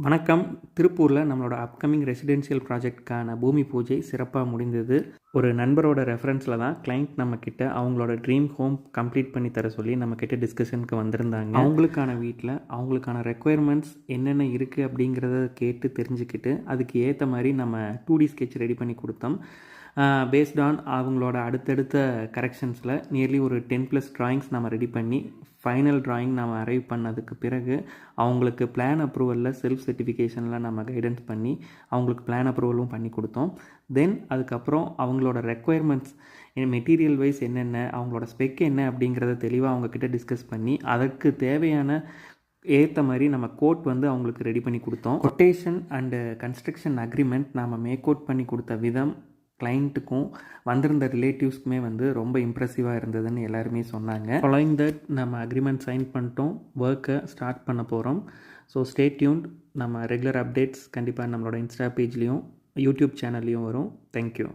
வணக்கம். திருப்பூரில் நம்மளோட அப்கமிங் ரெசிடென்ஷியல் ப்ராஜெக்ட்கான பூமி பூஜை சிறப்பாக முடிந்தது. ஒரு நண்பரோட ரெஃபரன்ஸில் தான் கிளைண்ட் நம்மக்கிட்ட அவங்களோட ட்ரீம் ஹோம் கம்ப்ளீட் பண்ணி தர சொல்லி நம்மக்கிட்ட டிஸ்கஷனுக்கு வந்திருந்தாங்க. அவங்களுக்கான வீட்டில் அவங்களுக்கான ரெக்குயர்மெண்ட்ஸ் என்னென்ன இருக்குது அப்படிங்கிறத கேட்டு தெரிஞ்சுக்கிட்டு அதுக்கு ஏற்ற மாதிரி நம்ம 2D ஸ்கெட்ச் ரெடி பண்ணி கொடுத்தோம். பேஸ்ட் ஆன் அவங்களோட அடுத்தடுத்த கரெக்ஷன்ஸில் நியர்லி ஒரு 10+ ட்ராயிங்ஸ் நம்ம ரெடி பண்ணி ஃபைனல் ட்ராயிங் நம்ம அரைவ் பண்ணதுக்கு பிறகு அவங்களுக்கு பிளான் அப்ரூவலில் செல்ஃப் சர்டிஃபிகேஷனில் நம்ம கைடன்ஸ் பண்ணி அவங்களுக்கு பிளான் அப்ரூவலும் பண்ணி கொடுத்தோம். தென் அதுக்கப்புறம் அவங்களோட ரெக்குயர்மெண்ட்ஸ் மெட்டீரியல் வைஸ் என்னென்ன, அவங்களோட ஸ்பெக் என்ன அப்படிங்கிறத தெளிவாக அவங்கக்கிட்ட டிஸ்கஸ் பண்ணி அதற்கு தேவையான ஏற்ற மாதிரி நம்ம கோட் அவங்களுக்கு ரெடி பண்ணி கொடுத்தோம். கொட்டேஷன் அண்டு கன்ஸ்ட்ரக்ஷன் அக்ரிமெண்ட் நம்ம மேக் அவுட் பண்ணி கொடுத்த விதம் கிளைண்ட்டுக்கும் வந்திருந்த ரிலேட்டிவ்ஸ்க்குமே ரொம்ப இம்ப்ரெசிவாக இருந்ததுன்னு எல்லாருமே சொன்னாங்க. ஃபாலோயிங் தட் நம்ம அக்ரிமெண்ட் சைன் பண்ணிட்டோம், ஒர்க்கை ஸ்டார்ட் பண்ண போகிறோம். So stay tuned. நம்ம ரெகுலர் அப்டேட்ஸ் கண்டிப்பாக நம்மளோட இன்ஸ்டா பேஜ்லேயும் யூடியூப் சேனல்லையும் வரும். தேங்க்யூ.